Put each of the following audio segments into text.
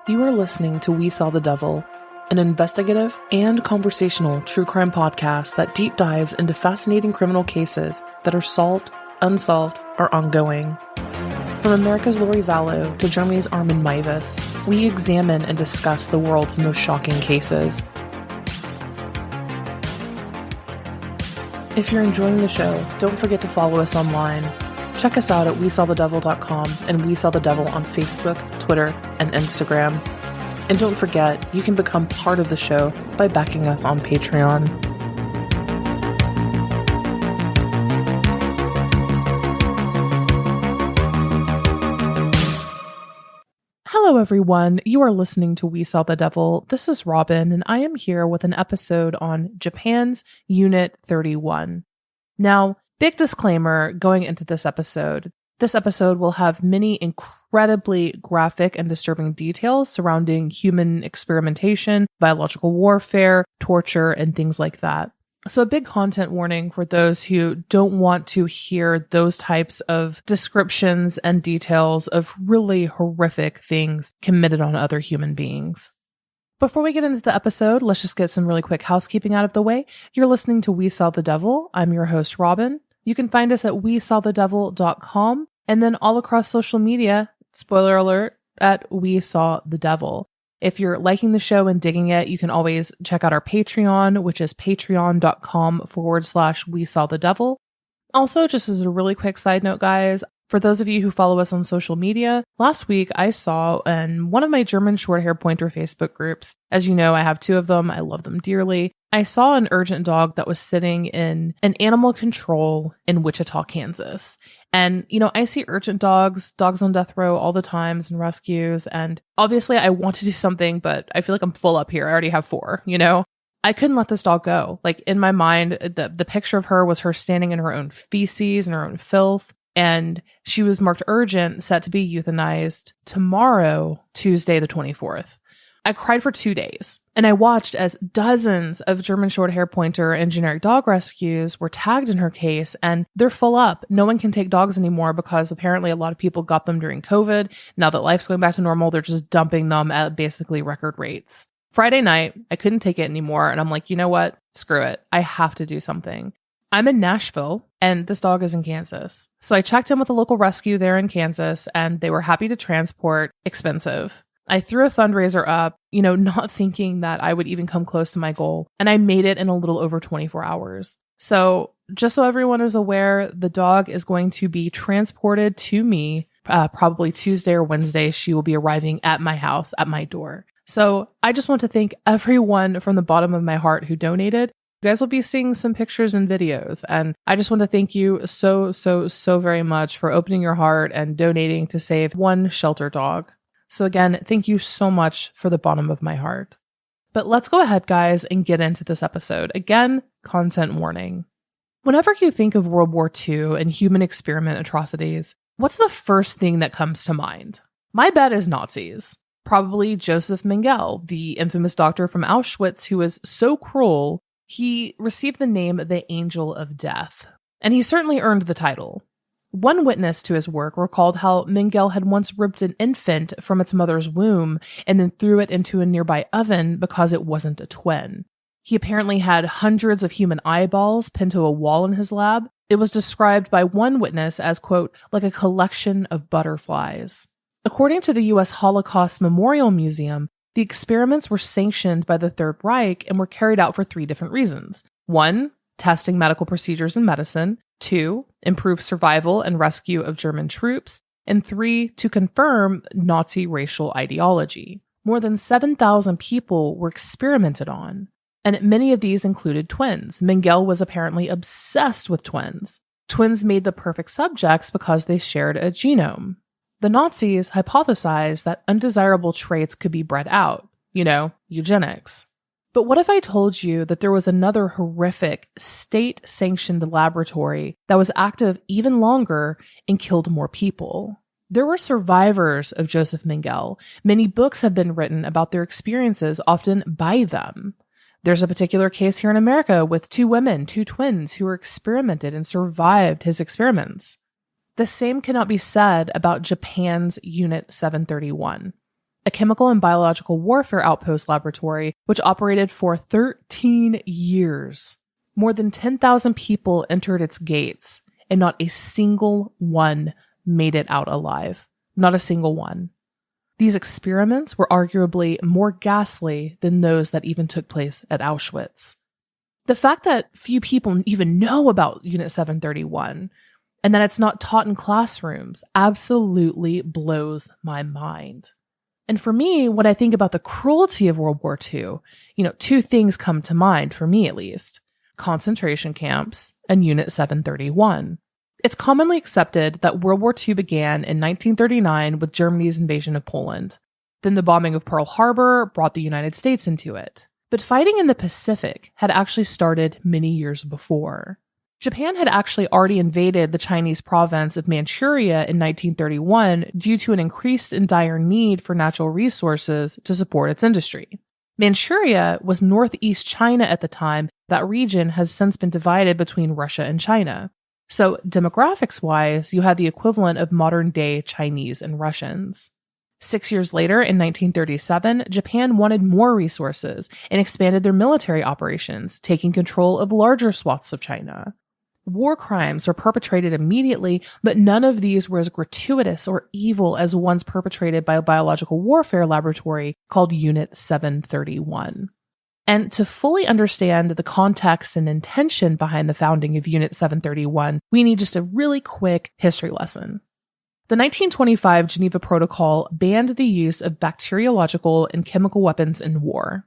You are listening to We Saw the Devil, an investigative and conversational true crime podcast that deep dives into fascinating criminal cases that are solved, unsolved, or ongoing. From America's Lori Vallow to Germany's Armin Meiwes, we examine and discuss the world's most shocking cases. If you're enjoying the show, don't forget to follow us online. Check us out at WeSawTheDevil.com and We Saw the Devil on Facebook, Twitter, and Instagram. And don't forget, you can become part of the show by backing us on Patreon. Hello everyone, you are listening to We Saw the Devil. This is Robin, and I am here with an episode on Japan's Unit 31. Now, big disclaimer going into this episode will have many incredibly graphic and disturbing details surrounding human experimentation, biological warfare, torture, and things like that. So a big content warning for those who don't want to hear those types of descriptions and details of really horrific things committed on other human beings. Before we get into the episode, let's just get some really quick housekeeping out of the way. You're listening to We Saw the Devil. I'm your host, Robin. You can find us at WeSawTheDevil.com and then all across social media, spoiler alert, at We Saw the Devil. If you're liking the show and digging it, you can always check out our Patreon, which is patreon.com/WeSawTheDevil. Also, just as a really quick side note, guys, for those of you who follow us on social media, last week I saw in one of my German Shorthair Pointer Facebook groups, as you know, I have two of them. I love them dearly. I saw an urgent dog that was sitting in an animal control in Wichita, Kansas. And, you know, I see urgent dogs on death row all the times and rescues. And obviously I want to do something, but I feel like I'm full up here. I already have 4, you know? I couldn't let this dog go. Like in my mind, the picture of her was her standing in her own feces and her own filth. And she was marked urgent, set to be euthanized tomorrow, Tuesday, the 24th. I cried for 2 days, and I watched as dozens of German Shorthair Pointer and generic dog rescues were tagged in her case, and they're full up. No one can take dogs anymore because apparently a lot of people got them during COVID. Now that life's going back to normal, they're just dumping them at basically record rates. Friday night, I couldn't take it anymore, and I'm like, you know what? Screw it. I have to do something. I'm in Nashville, and this dog is in Kansas. So I checked in with a local rescue there in Kansas, and they were happy to transport. Expensive. I threw a fundraiser up, you know, not thinking that I would even come close to my goal, and I made it in a little over 24 hours. So just so everyone is aware, the dog is going to be transported to me probably Tuesday or Wednesday. She will be arriving at my house, at my door. So I just want to thank everyone from the bottom of my heart who donated. You guys will be seeing some pictures and videos, and I just want to thank you so very much for opening your heart and donating to save one shelter dog. So again, thank you so much for the bottom of my heart. But let's go ahead, guys, and get into this episode. Again, content warning. Whenever you think of World War II and human experiment atrocities, what's the first thing that comes to mind? My bet is Nazis. Probably Josef Mengele, the infamous doctor from Auschwitz who was so cruel, he received the name the Angel of Death. And he certainly earned the title. One witness to his work recalled how Mengele had once ripped an infant from its mother's womb and then threw it into a nearby oven because it wasn't a twin. He apparently had hundreds of human eyeballs pinned to a wall in his lab. It was described by one witness as, quote, like a collection of butterflies. According to the U.S. Holocaust Memorial Museum, the experiments were sanctioned by the Third Reich and were carried out for 3 different reasons. 1, testing medical procedures in medicine. 2, improve survival and rescue of German troops. And 3, to confirm Nazi racial ideology. More than 7,000 people were experimented on, and many of these included twins. Mengele was apparently obsessed with twins. Twins made the perfect subjects because they shared a genome. The Nazis hypothesized that undesirable traits could be bred out, you know, eugenics. But what if I told you that there was another horrific state-sanctioned laboratory that was active even longer and killed more people? There were survivors of Josef Mengele. Many books have been written about their experiences, often by them. There's a particular case here in America with 2 women, 2 twins, who were experimented and survived his experiments. The same cannot be said about Japan's Unit 731. a chemical and biological warfare outpost laboratory which operated for 13 years. More than 10,000 people entered its gates, and not a single one made it out alive. Not a single one. These experiments were arguably more ghastly than those that even took place at Auschwitz. The fact that few people even know about Unit 731 and that it's not taught in classrooms absolutely blows my mind. And for me, when I think about the cruelty of World War II, two things come to mind, for me at least: concentration camps and Unit 731. It's commonly accepted that World War II began in 1939 with Germany's invasion of Poland. Then the bombing of Pearl Harbor brought the United States into it. But fighting in the Pacific had actually started many years before. Japan had actually already invaded the Chinese province of Manchuria in 1931 due to an increased and dire need for natural resources to support its industry. Manchuria was northeast China at the time. That region has since been divided between Russia and China. So demographics-wise, you had the equivalent of modern-day Chinese and Russians. 6 years later, in 1937, Japan wanted more resources and expanded their military operations, taking control of larger swaths of China. War crimes were perpetrated immediately, but none of these were as gratuitous or evil as ones perpetrated by a biological warfare laboratory called Unit 731. And to fully understand the context and intention behind the founding of Unit 731, we need just a really quick history lesson. The 1925 Geneva Protocol banned the use of bacteriological and chemical weapons in war.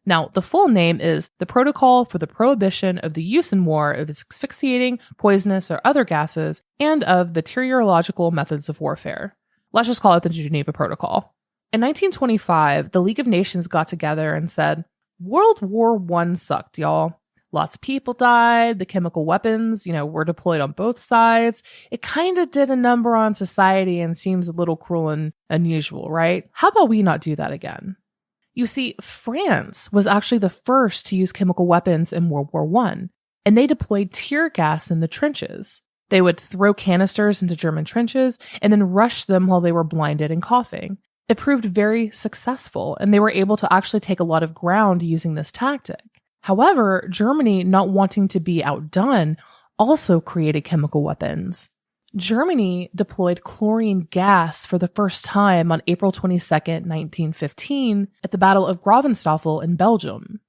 Now, the full name is the Protocol for the Prohibition of the Use in War of Asphyxiating, Poisonous, or Other Gases, and of Bacteriological Methods of Warfare. Let's just call it the Geneva Protocol. In 1925, the League of Nations got together and said, World War I sucked, y'all. Lots of people died. The chemical weapons, were deployed on both sides. It kind of did a number on society and seems a little cruel and unusual, right? How about we not do that again? You see, France was actually the first to use chemical weapons in World War I, and they deployed tear gas in the trenches. They would throw canisters into German trenches and then rush them while they were blinded and coughing. It proved very successful, and they were able to actually take a lot of ground using this tactic. However, Germany, not wanting to be outdone, also created chemical weapons. Germany deployed chlorine gas for the first time on April 22, 1915, at the Battle of Gravenstoffel in Belgium.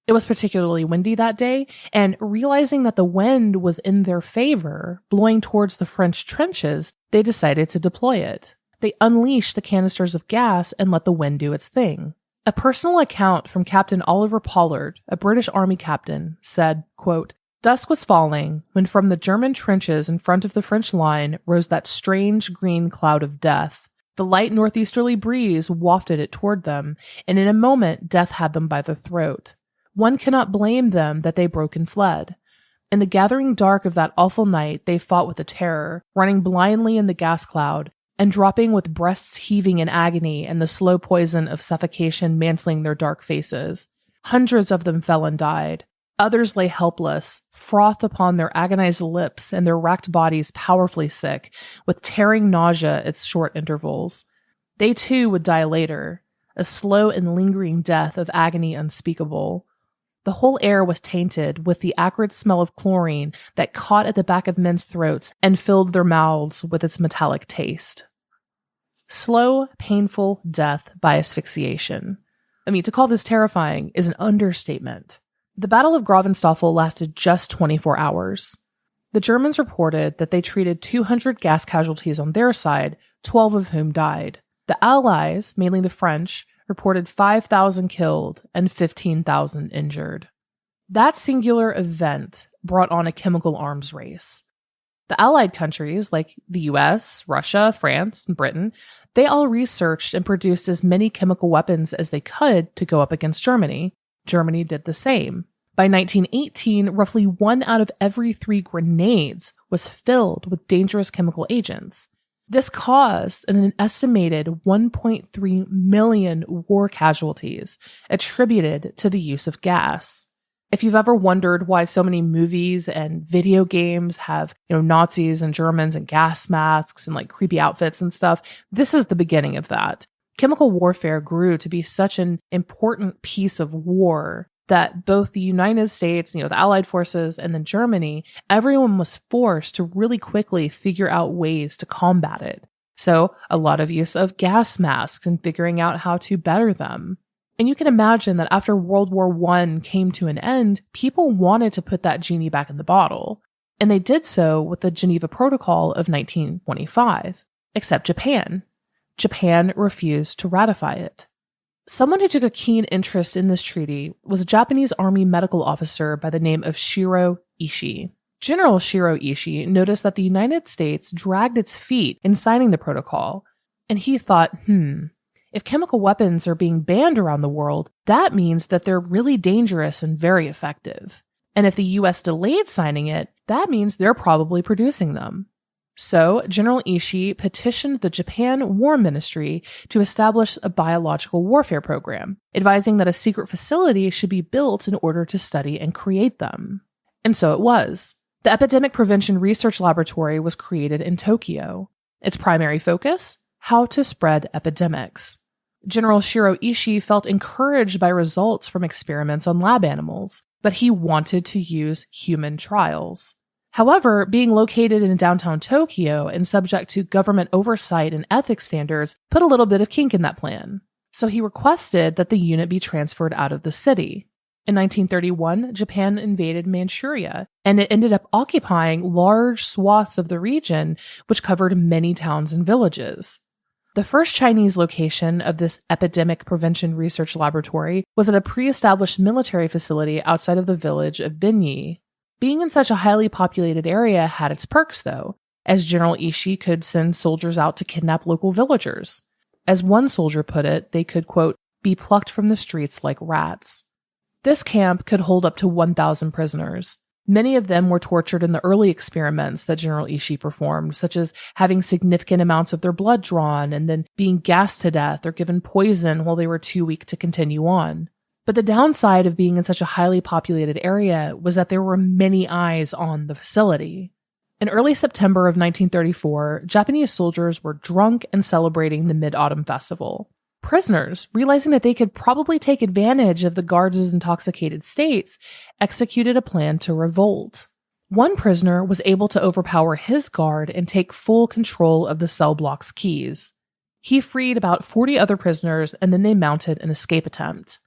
It was particularly windy that day, and realizing that the wind was in their favor, blowing towards the French trenches, they decided to deploy it. They unleashed the canisters of gas and let the wind do its thing. A personal account from Captain Oliver Pollard, a British Army captain, said, quote, "Dusk was falling when from the German trenches in front of the French line rose that strange green cloud of death. The light northeasterly breeze wafted it toward them, and in a moment death had them by the throat. One cannot blame them that they broke and fled. In the gathering dark of that awful night they fought with a terror, running blindly in the gas cloud, and dropping with breasts heaving in agony and the slow poison of suffocation mantling their dark faces. Hundreds of them fell and died. Others lay helpless, froth upon their agonized lips and their racked bodies powerfully sick, with tearing nausea at short intervals. They too would die later, a slow and lingering death of agony unspeakable. The whole air was tainted with the acrid smell of chlorine that caught at the back of men's throats and filled their mouths with its metallic taste. Slow, painful death by asphyxiation. To call this terrifying is an understatement. The Battle of Gravenstoffel lasted just 24 hours. The Germans reported that they treated 200 gas casualties on their side, 12 of whom died. The Allies, mainly the French, reported 5,000 killed and 15,000 injured. That singular event brought on a chemical arms race. The Allied countries, like the US, Russia, France, and Britain, they all researched and produced as many chemical weapons as they could to go up against Germany. Germany did the same. By 1918, roughly 1 out of every 3 grenades was filled with dangerous chemical agents. This caused an estimated 1.3 million war casualties attributed to the use of gas. If you've ever wondered why so many movies and video games have, Nazis and Germans and gas masks and creepy outfits and stuff, this is the beginning of that. Chemical warfare grew to be such an important piece of war that both the United States, the Allied forces, and then Germany, everyone was forced to really quickly figure out ways to combat it. So a lot of use of gas masks and figuring out how to better them. And you can imagine that after World War I came to an end, people wanted to put that genie back in the bottle. And they did so with the Geneva Protocol of 1925, except Japan. Japan refused to ratify it. Someone who took a keen interest in this treaty was a Japanese Army medical officer by the name of Shiro Ishii. General Shiro Ishii noticed that the United States dragged its feet in signing the protocol, and he thought, if chemical weapons are being banned around the world, that means that they're really dangerous and very effective. And if the US delayed signing it, that means they're probably producing them. So, General Ishii petitioned the Japan War Ministry to establish a biological warfare program, advising that a secret facility should be built in order to study and create them. And so it was. The Epidemic Prevention Research Laboratory was created in Tokyo. Its primary focus? How to spread epidemics. General Shiro Ishii felt encouraged by results from experiments on lab animals, but he wanted to use human trials. However, being located in downtown Tokyo and subject to government oversight and ethics standards put a little bit of kink in that plan. So he requested that the unit be transferred out of the city. In 1931, Japan invaded Manchuria, and it ended up occupying large swaths of the region, which covered many towns and villages. The first Chinese location of this epidemic prevention research laboratory was at a pre-established military facility outside of the village of Binyi. Being in such a highly populated area had its perks, though, as General Ishii could send soldiers out to kidnap local villagers. As one soldier put it, they could, quote, be plucked from the streets like rats. This camp could hold up to 1,000 prisoners. Many of them were tortured in the early experiments that General Ishii performed, such as having significant amounts of their blood drawn and then being gassed to death or given poison while they were too weak to continue on. But the downside of being in such a highly populated area was that there were many eyes on the facility. In early September of 1934, Japanese soldiers were drunk and celebrating the Mid-Autumn Festival. Prisoners, realizing that they could probably take advantage of the guards' intoxicated states, executed a plan to revolt. One prisoner was able to overpower his guard and take full control of the cell block's keys. He freed about 40 other prisoners, and then they mounted an escape attempt.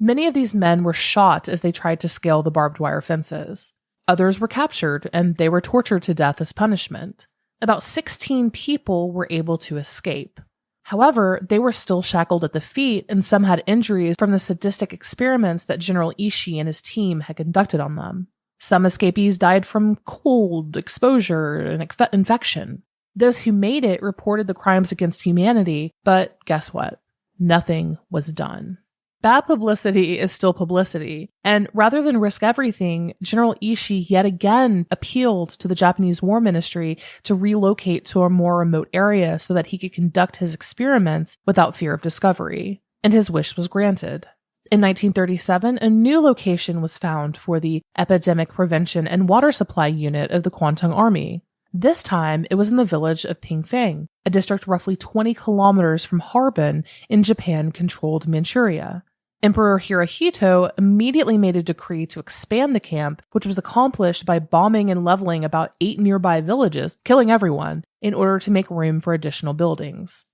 Many of these men were shot as they tried to scale the barbed wire fences. Others were captured, and they were tortured to death as punishment. About 16 people were able to escape. However, they were still shackled at the feet, and some had injuries from the sadistic experiments that General Ishii and his team had conducted on them. Some escapees died from cold, exposure, and infection. Those who made it reported the crimes against humanity, but guess what? Nothing was done. Bad publicity is still publicity, and rather than risk everything, General Ishii yet again appealed to the Japanese War Ministry to relocate to a more remote area so that he could conduct his experiments without fear of discovery, and his wish was granted. In 1937, a new location was found for the Epidemic Prevention and Water Supply Unit of the Kwantung Army. This time, it was in the village of Pingfang, a district roughly 20 kilometers from Harbin in Japan-controlled Manchuria. Emperor Hirohito immediately made a decree to expand the camp, which was accomplished by bombing and leveling about 8 nearby villages, killing everyone, in order to make room for additional buildings.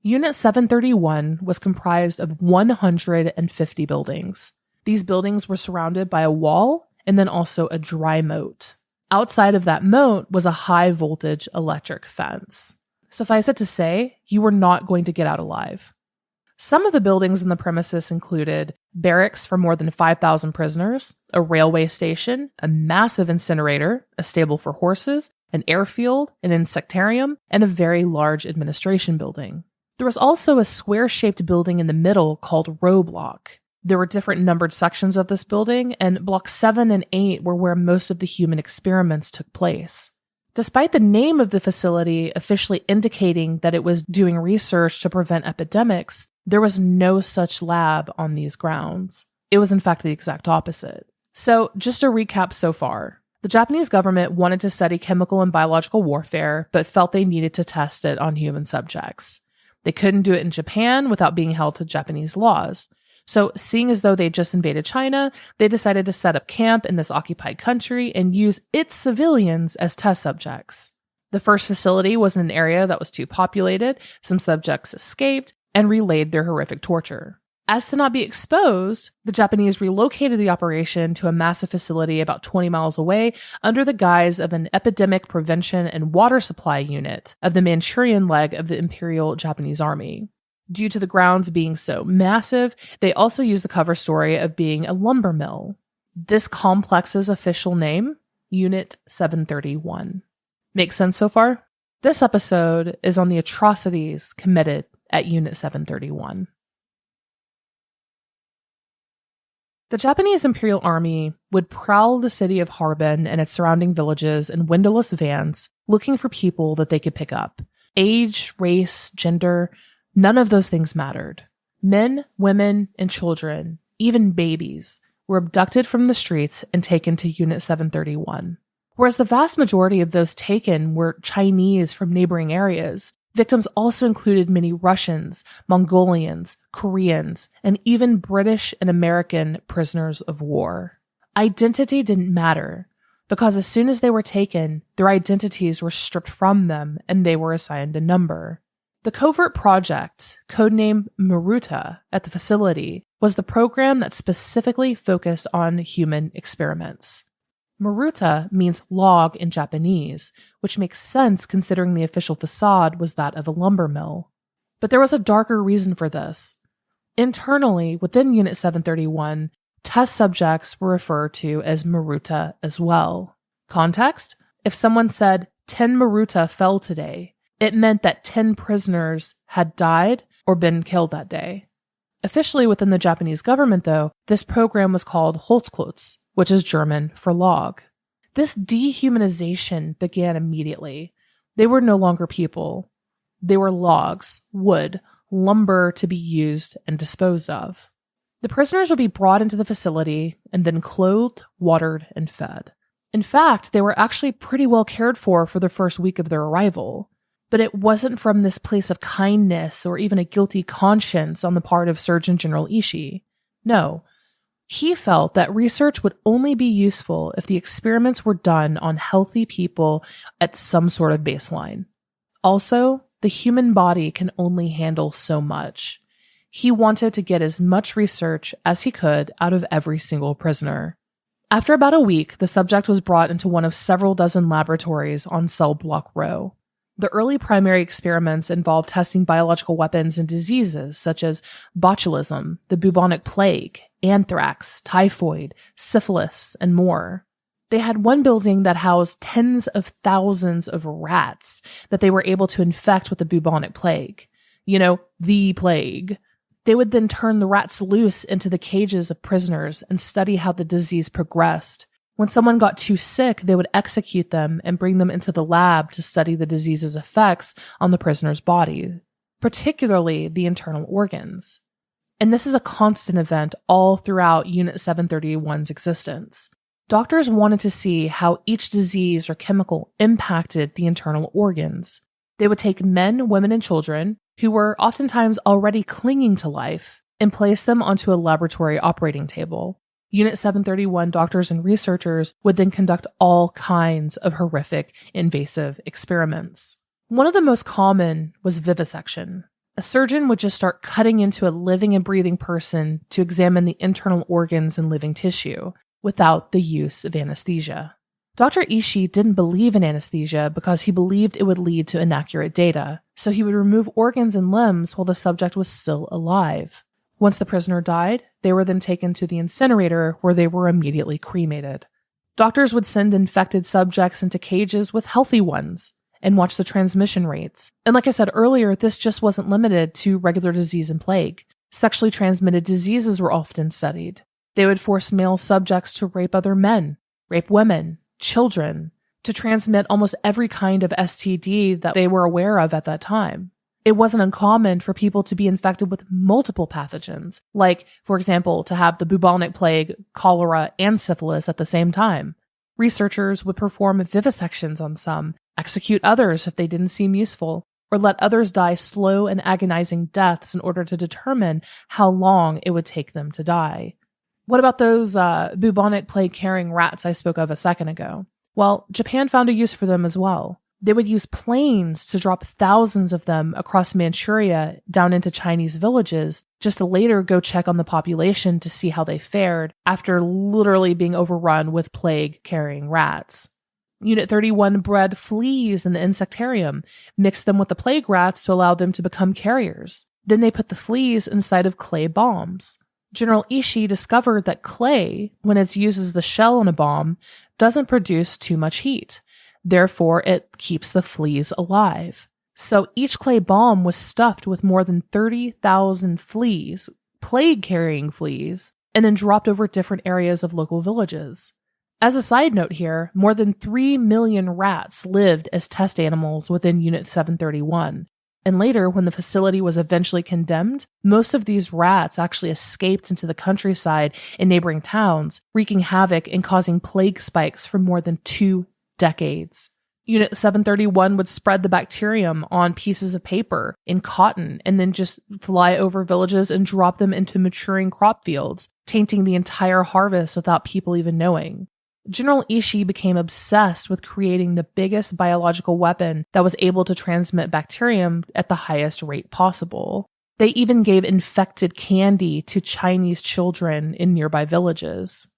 Unit 731 was comprised of 150 buildings. These buildings were surrounded by a wall and then also a dry moat. Outside of that moat was a high-voltage electric fence. Suffice it to say, you were not going to get out alive. Some of the buildings in the premises included barracks for more than 5,000 prisoners, a railway station, a massive incinerator, a stable for horses, an airfield, an insectarium, and a very large administration building. There was also a square-shaped building in the middle called Row Block. There were different numbered sections of this building, and Blocks 7 and 8 were where most of the human experiments took place. Despite the name of the facility officially indicating that it was doing research to prevent epidemics, there was no such lab on these grounds. It was in fact the exact opposite. So, just a recap so far. The Japanese government wanted to study chemical and biological warfare, but felt they needed to test it on human subjects. They couldn't do it in Japan without being held to Japanese laws. So, seeing as though they just invaded China, they decided to set up camp in this occupied country and use its civilians as test subjects. The first facility was in an area that was too populated, some subjects escaped, and relayed their horrific torture. As to not be exposed, the Japanese relocated the operation to a massive facility about 20 miles away under the guise of an epidemic prevention and water supply unit of the Manchurian leg of the Imperial Japanese Army. Due to the grounds being so massive, they also used the cover story of being a lumber mill. This complex's official name, Unit 731. Makes sense so far? This episode is on the atrocities committed at Unit 731. The Japanese Imperial Army would prowl the city of Harbin and its surrounding villages in windowless vans, looking for people that they could pick up. Age, race, gender, none of those things mattered. Men, women, and children, even babies, were abducted from the streets and taken to Unit 731. Whereas the vast majority of those taken were Chinese from neighboring areas, victims also included many Russians, Mongolians, Koreans, and even British and American prisoners of war. Identity didn't matter, because as soon as they were taken, their identities were stripped from them and they were assigned a number. The covert project, codenamed Maruta, at the facility, was the program that specifically focused on human experiments. Maruta means log in Japanese, which makes sense considering the official facade was that of a lumber mill. But there was a darker reason for this. Internally, within Unit 731, test subjects were referred to as Maruta as well. Context? If someone said, 10 Maruta fell today, it meant that 10 prisoners had died or been killed that day. Officially within the Japanese government, though, this program was called Holzklotz, which is German for log. This dehumanization began immediately. They were no longer people. They were logs, wood, lumber to be used and disposed of. The prisoners would be brought into the facility and then clothed, watered, and fed. In fact, they were actually pretty well cared for the first week of their arrival. But it wasn't from this place of kindness or even a guilty conscience on the part of Surgeon General Ishii. No. He felt that research would only be useful if the experiments were done on healthy people at some sort of baseline. Also, the human body can only handle so much. He wanted to get as much research as he could out of every single prisoner. After about a week, the subject was brought into one of several dozen laboratories on Cell Block Row. The early primary experiments involved testing biological weapons and diseases such as botulism, the bubonic plague, anthrax, typhoid, syphilis, and more. They had one building that housed tens of thousands of rats that they were able to infect with the bubonic plague. You know, the plague. They would then turn the rats loose into the cages of prisoners and study how the disease progressed. When someone got too sick, they would execute them and bring them into the lab to study the disease's effects on the prisoner's body, particularly the internal organs. And this is a constant event all throughout Unit 731's existence. Doctors wanted to see how each disease or chemical impacted the internal organs. They would take men, women, and children, who were oftentimes already clinging to life, and place them onto a laboratory operating table. Unit 731 doctors and researchers would then conduct all kinds of horrific, invasive experiments. One of the most common was vivisection. A surgeon would just start cutting into a living and breathing person to examine the internal organs and living tissue without the use of anesthesia. Dr. Ishii didn't believe in anesthesia because he believed it would lead to inaccurate data, so he would remove organs and limbs while the subject was still alive. Once the prisoner died, they were then taken to the incinerator where they were immediately cremated. Doctors would send infected subjects into cages with healthy ones and watch the transmission rates. And like I said earlier, this just wasn't limited to regular disease and plague. Sexually transmitted diseases were often studied. They would force male subjects to rape other men, rape women, children, to transmit almost every kind of STD that they were aware of at that time. It wasn't uncommon for people to be infected with multiple pathogens, like, for example, to have the bubonic plague, cholera, and syphilis at the same time. Researchers would perform vivisections on some, execute others if they didn't seem useful, or let others die slow and agonizing deaths in order to determine how long it would take them to die. What about those bubonic plague-carrying rats I spoke of a second ago? Well, Japan found a use for them as well. They would use planes to drop thousands of them across Manchuria down into Chinese villages, just to later go check on the population to see how they fared after literally being overrun with plague-carrying rats. Unit 31 bred fleas in the insectarium, mixed them with the plague rats to allow them to become carriers. Then they put the fleas inside of clay bombs. General Ishii discovered that clay, when it's used as the shell in a bomb, doesn't produce too much heat. Therefore, it keeps the fleas alive. So each clay bomb was stuffed with more than 30,000 fleas, plague-carrying fleas, and then dropped over different areas of local villages. As a side note here, more than 3 million rats lived as test animals within Unit 731. And later, when the facility was eventually condemned, most of these rats actually escaped into the countryside in neighboring towns, wreaking havoc and causing plague spikes for more than 2 decades. Unit 731 would spread the bacterium on pieces of paper in cotton and then just fly over villages and drop them into maturing crop fields, tainting the entire harvest without people even knowing. General Ishii became obsessed with creating the biggest biological weapon that was able to transmit bacterium at the highest rate possible. They even gave infected candy to Chinese children in nearby villages.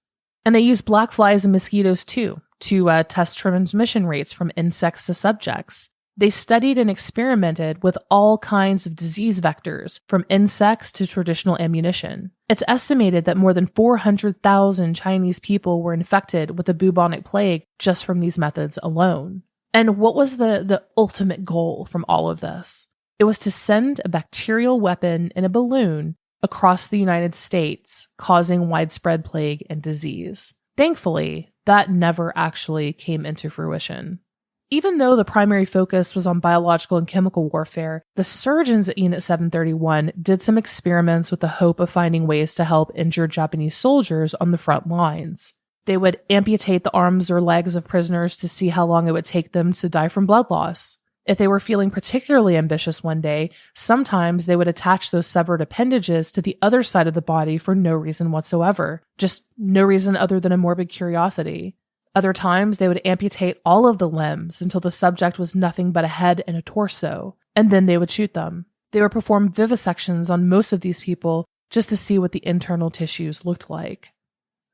And they used black flies and mosquitoes too, to test transmission rates from insects to subjects. They studied and experimented with all kinds of disease vectors, from insects to traditional ammunition. It's estimated that more than 400,000 Chinese people were infected with the bubonic plague just from these methods alone. And what was the ultimate goal from all of this? It was to send a bacterial weapon in a balloon across the United States, causing widespread plague and disease. Thankfully, that never actually came into fruition. Even though the primary focus was on biological and chemical warfare, the surgeons at Unit 731 did some experiments with the hope of finding ways to help injured Japanese soldiers on the front lines. They would amputate the arms or legs of prisoners to see how long it would take them to die from blood loss. If they were feeling particularly ambitious one day, sometimes they would attach those severed appendages to the other side of the body for no reason whatsoever. Just no reason other than a morbid curiosity. Other times, they would amputate all of the limbs until the subject was nothing but a head and a torso, and then they would shoot them. They would perform vivisections on most of these people just to see what the internal tissues looked like.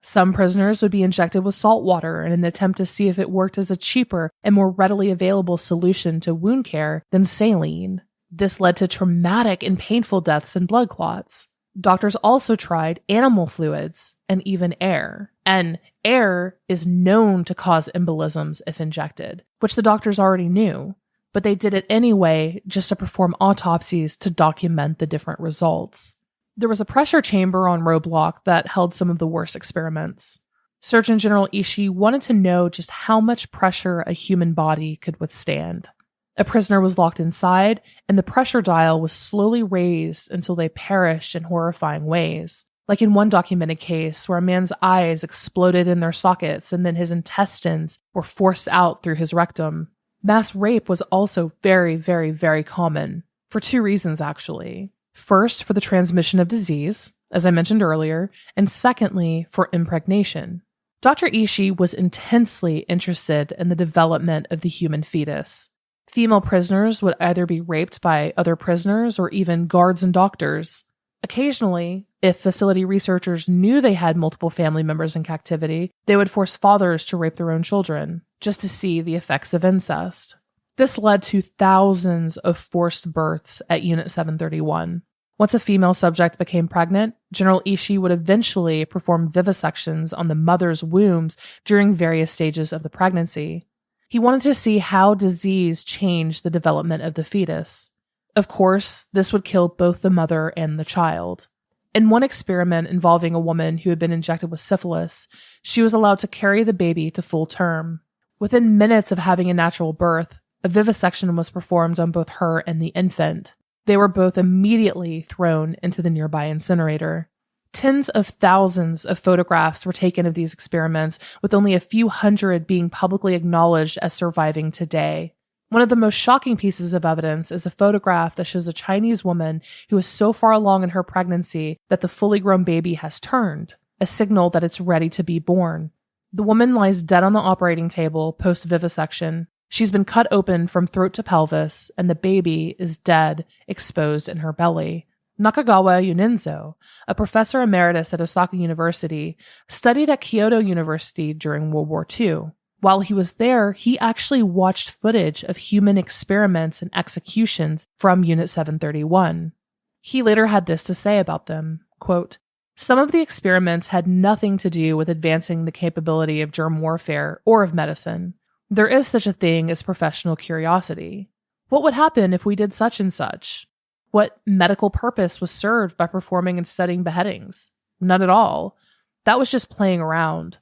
Some prisoners would be injected with salt water in an attempt to see if it worked as a cheaper and more readily available solution to wound care than saline. This led to traumatic and painful deaths and blood clots. Doctors also tried animal fluids and even air. And air is known to cause embolisms if injected, which the doctors already knew. But they did it anyway just to perform autopsies to document the different results. There was a pressure chamber on Roadblock that held some of the worst experiments. Surgeon General Ishii wanted to know just how much pressure a human body could withstand. A prisoner was locked inside, and the pressure dial was slowly raised until they perished in horrifying ways. Like in one documented case where a man's eyes exploded in their sockets and then his intestines were forced out through his rectum. Mass rape was also very, very, very common, for 2 reasons actually. First, for the transmission of disease, as I mentioned earlier, and secondly, for impregnation. Dr. Ishii was intensely interested in the development of the human fetus. Female prisoners would either be raped by other prisoners or even guards and doctors. Occasionally, if facility researchers knew they had multiple family members in captivity, they would force fathers to rape their own children, just to see the effects of incest. This led to thousands of forced births at Unit 731. Once a female subject became pregnant, General Ishii would eventually perform vivisections on the mother's wombs during various stages of the pregnancy. He wanted to see how disease changed the development of the fetus. Of course, this would kill both the mother and the child. In one experiment involving a woman who had been injected with syphilis, she was allowed to carry the baby to full term. Within minutes of having a natural birth, a vivisection was performed on both her and the infant. They were both immediately thrown into the nearby incinerator. Tens of thousands of photographs were taken of these experiments, with only a few hundred being publicly acknowledged as surviving today. One of the most shocking pieces of evidence is a photograph that shows a Chinese woman who is so far along in her pregnancy that the fully grown baby has turned, a signal that it's ready to be born. The woman lies dead on the operating table post-vivisection. She's been cut open from throat to pelvis, and the baby is dead, exposed in her belly. Nakagawa Yuninzo, a professor emeritus at Osaka University, studied at Kyoto University during World War II. While he was there, he actually watched footage of human experiments and executions from Unit 731. He later had this to say about them, quote, "Some of the experiments had nothing to do with advancing the capability of germ warfare or of medicine. There is such a thing as professional curiosity. What would happen if we did such and such? What medical purpose was served by performing and studying beheadings? None at all. That was just playing around.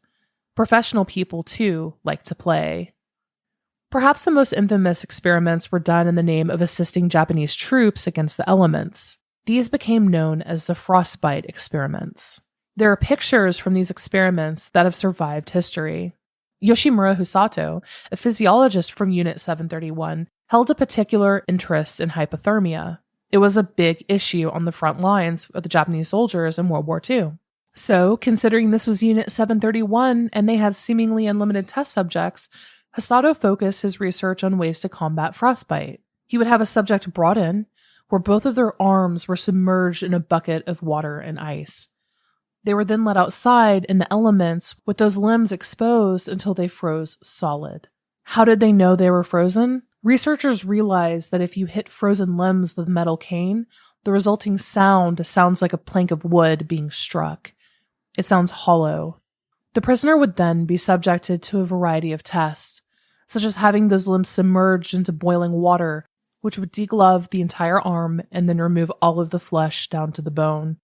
Professional people, too, like to play." Perhaps the most infamous experiments were done in the name of assisting Japanese troops against the elements. These became known as the Frostbite experiments. There are pictures from these experiments that have survived history. Yoshimura Husato, a physiologist from Unit 731, held a particular interest in hypothermia. It was a big issue on the front lines of the Japanese soldiers in World War II. So, considering this was Unit 731 and they had seemingly unlimited test subjects, Husato focused his research on ways to combat frostbite. He would have a subject brought in where both of their arms were submerged in a bucket of water and ice. They were then let outside in the elements with those limbs exposed until they froze solid. How did they know they were frozen? Researchers realized that if you hit frozen limbs with a metal cane, the resulting sound sounds like a plank of wood being struck. It sounds hollow. The prisoner would then be subjected to a variety of tests, such as having those limbs submerged into boiling water, which would deglove the entire arm and then remove all of the flesh down to the bone.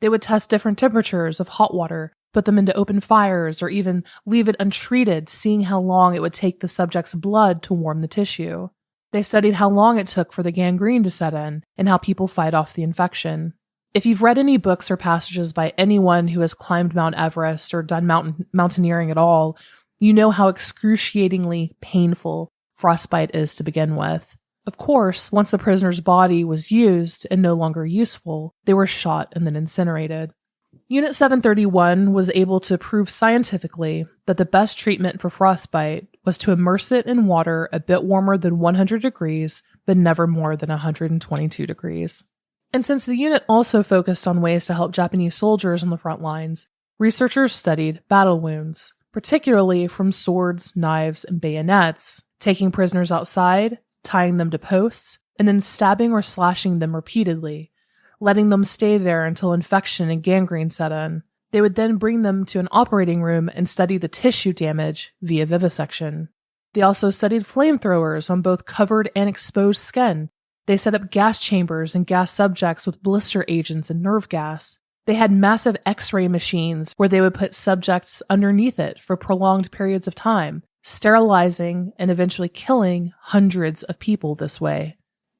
They would test different temperatures of hot water, put them into open fires, or even leave it untreated, seeing how long it would take the subject's blood to warm the tissue. They studied how long it took for the gangrene to set in and how people fight off the infection. If you've read any books or passages by anyone who has climbed Mount Everest or done mountaineering at all, you know how excruciatingly painful frostbite is to begin with. Of course, once the prisoner's body was used and no longer useful, they were shot and then incinerated. Unit 731 was able to prove scientifically that the best treatment for frostbite was to immerse it in water a bit warmer than 100 degrees, but never more than 122 degrees. And since the unit also focused on ways to help Japanese soldiers on the front lines, researchers studied battle wounds, particularly from swords, knives, and bayonets, taking prisoners outside, tying them to posts, and then stabbing or slashing them repeatedly, letting them stay there until infection and gangrene set in. They would then bring them to an operating room and study the tissue damage via vivisection. They also studied flamethrowers on both covered and exposed skin. They set up gas chambers and gas subjects with blister agents and nerve gas. They had massive X-ray machines where they would put subjects underneath it for prolonged periods of time, sterilizing and eventually killing hundreds of people this way.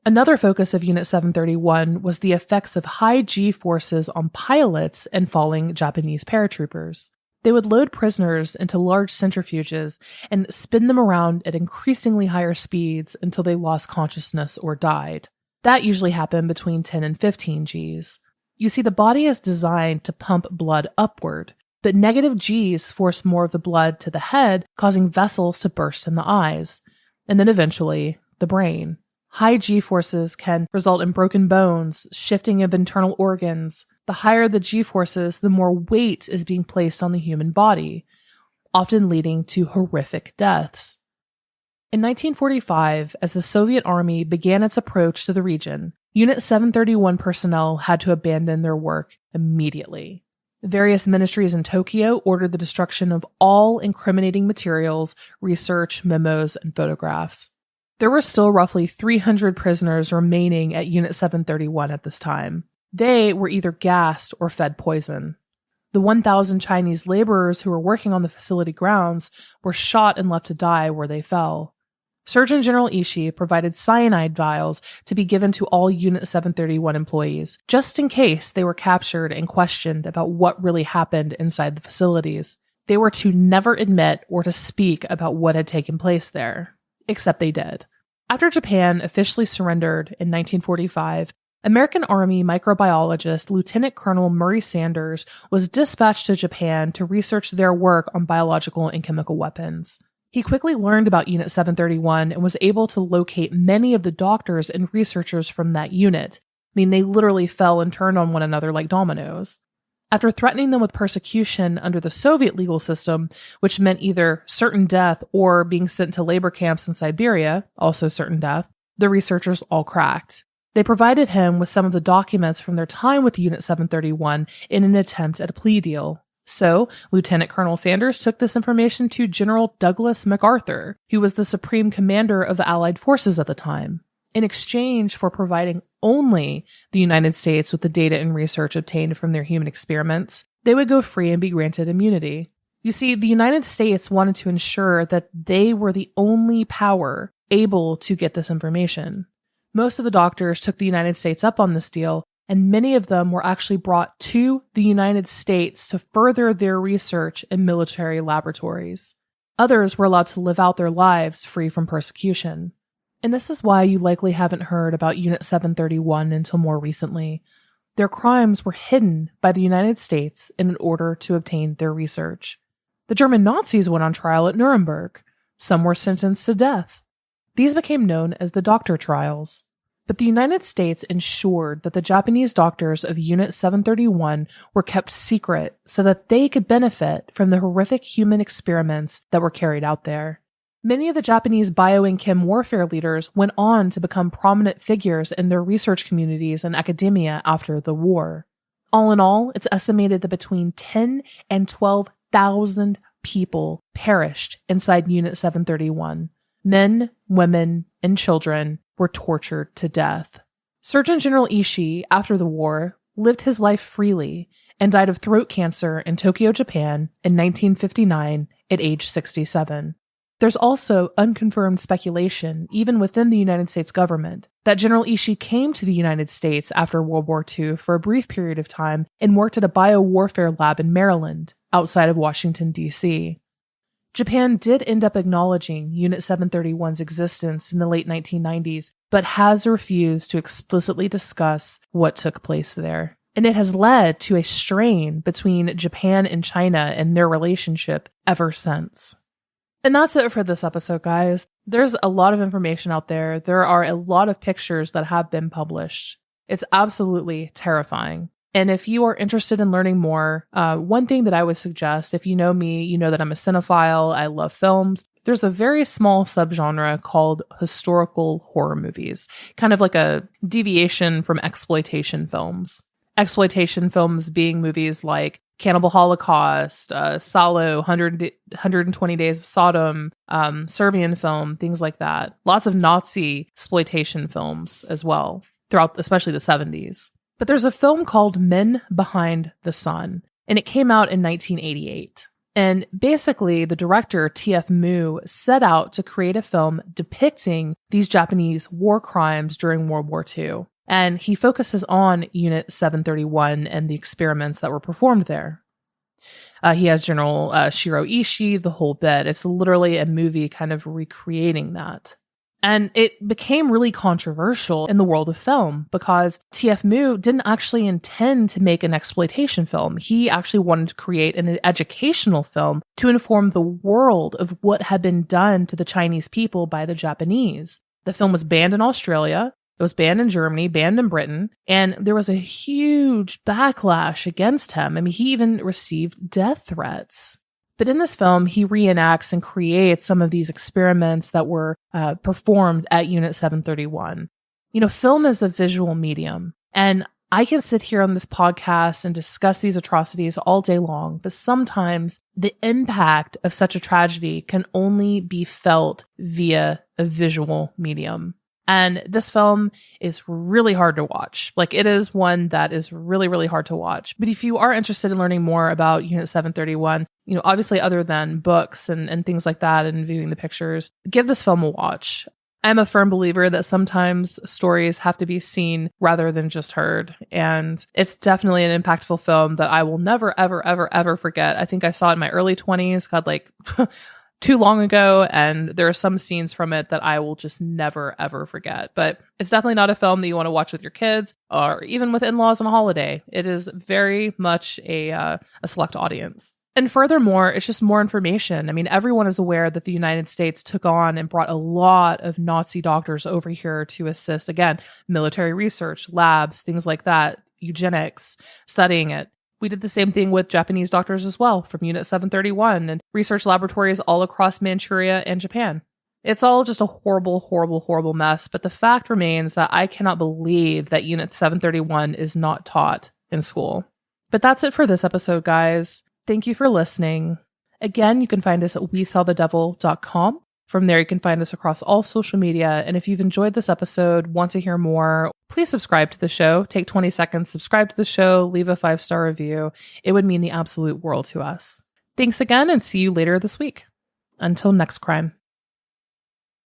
Another focus of Unit 731 was the effects of high G-forces on pilots and falling Japanese paratroopers. They would load prisoners into large centrifuges and spin them around at increasingly higher speeds until they lost consciousness or died. That usually happened between 10 and 15 Gs. You see, the body is designed to pump blood upward, but negative Gs force more of the blood to the head, causing vessels to burst in the eyes, and then eventually the brain. High G-forces can result in broken bones, shifting of internal organs. The higher the G-forces, the more weight is being placed on the human body, often leading to horrific deaths. In 1945, as the Soviet Army began its approach to the region, Unit 731 personnel had to abandon their work immediately. Various ministries in Tokyo ordered the destruction of all incriminating materials, research, memos, and photographs. There were still roughly 300 prisoners remaining at Unit 731 at this time. They were either gassed or fed poison. The 1,000 Chinese laborers who were working on the facility grounds were shot and left to die where they fell. Surgeon General Ishii provided cyanide vials to be given to all Unit 731 employees, just in case they were captured and questioned about what really happened inside the facilities. They were to never admit or to speak about what had taken place there. Except they did. After Japan officially surrendered in 1945, American Army microbiologist Lieutenant Colonel Murray Sanders was dispatched to Japan to research their work on biological and chemical weapons. He quickly learned about Unit 731 and was able to locate many of the doctors and researchers from that unit. I mean, they literally fell and turned on one another like dominoes. After threatening them with persecution under the Soviet legal system, which meant either certain death or being sent to labor camps in Siberia, also certain death, the researchers all cracked. They provided him with some of the documents from their time with Unit 731 in an attempt at a plea deal. So, Lieutenant Colonel Sanders took this information to General Douglas MacArthur, who was the supreme commander of the Allied forces at the time. In exchange for providing only the United States with the data and research obtained from their human experiments, they would go free and be granted immunity. You see, the United States wanted to ensure that they were the only power able to get this information. Most of the doctors took the United States up on this deal, and many of them were actually brought to the United States to further their research in military laboratories. Others were allowed to live out their lives free from persecution. And this is why you likely haven't heard about Unit 731 until more recently. Their crimes were hidden by the United States in order to obtain their research. The German Nazis went on trial at Nuremberg. Some were sentenced to death. These became known as the doctor trials. But the United States ensured that the Japanese doctors of Unit 731 were kept secret so that they could benefit from the horrific human experiments that were carried out there. Many of the Japanese bio and chem warfare leaders went on to become prominent figures in their research communities and academia after the war. All in all, it's estimated that between 10 and 12,000 people perished inside Unit 731. Men, women, and children were tortured to death. Surgeon General Ishii, after the war, lived his life freely and died of throat cancer in Tokyo, Japan in 1959 at age 67. There's also unconfirmed speculation, even within the United States government, that General Ishii came to the United States after World War II for a brief period of time and worked at a biowarfare lab in Maryland, outside of Washington, D.C. Japan did end up acknowledging Unit 731's existence in the late 1990s, but has refused to explicitly discuss what took place there. And it has led to a strain between Japan and China and their relationship ever since. And that's it for this episode, guys. There's a lot of information out there. There are a lot of pictures that have been published. It's absolutely terrifying. And if you are interested in learning more, one thing that I would suggest, if you know me, you know that I'm a cinephile, I love films. There's a very small subgenre called historical horror movies, kind of like a deviation from exploitation films. Exploitation films being movies like Cannibal Holocaust, Salo, 120 Days of Sodom, Serbian film, things like that. Lots of Nazi exploitation films as well, throughout especially the 70s. But there's a film called Men Behind the Sun, and it came out in 1988. And basically, the director, T.F. Mu, set out to create a film depicting these Japanese war crimes during World War II. And he focuses on Unit 731 and the experiments that were performed there. He has General Shiro Ishii, the whole bit. It's literally a movie kind of recreating that. And it became really controversial in the world of film because T.F. Mu didn't actually intend to make an exploitation film. He actually wanted to create an educational film to inform the world of what had been done to the Chinese people by the Japanese. The film was banned in Australia. It was banned in Germany, banned in Britain, and there was a huge backlash against him. I mean, he even received death threats. But in this film, he reenacts and creates some of these experiments that were performed at Unit 731. You know, film is a visual medium, and I can sit here on this podcast and discuss these atrocities all day long, but sometimes the impact of such a tragedy can only be felt via a visual medium. And this film is really hard to watch. Like, it is one that is really, really hard to watch. But if you are interested in learning more about Unit 731, you know, obviously other than books and things like that and viewing the pictures, give this film a watch. I'm a firm believer that sometimes stories have to be seen rather than just heard. And it's definitely an impactful film that I will never, ever, ever, ever forget. I think I saw it in my early 20s, God, like too long ago, and there are some scenes from it that I will just never, ever forget. But it's definitely not a film that you want to watch with your kids or even with in-laws on a holiday. It is very much a select audience. And furthermore, it's just more information. I mean, everyone is aware that the United States took on and brought a lot of Nazi doctors over here to assist, again, military research, labs, things like that, eugenics, studying it. We did the same thing with Japanese doctors as well, from Unit 731 and research laboratories all across Manchuria and Japan. It's all just a horrible, horrible, horrible mess, but the fact remains that I cannot believe that Unit 731 is not taught in school. But that's it for this episode, guys. Thank you for listening. Again, you can find us at wesawthedevil.com. From there, you can find us across all social media. And if you've enjoyed this episode, want to hear more, please subscribe to the show. Take 20 seconds, subscribe to the show, leave a 5-star review. It would mean the absolute world to us. Thanks again, and see you later this week. Until next crime.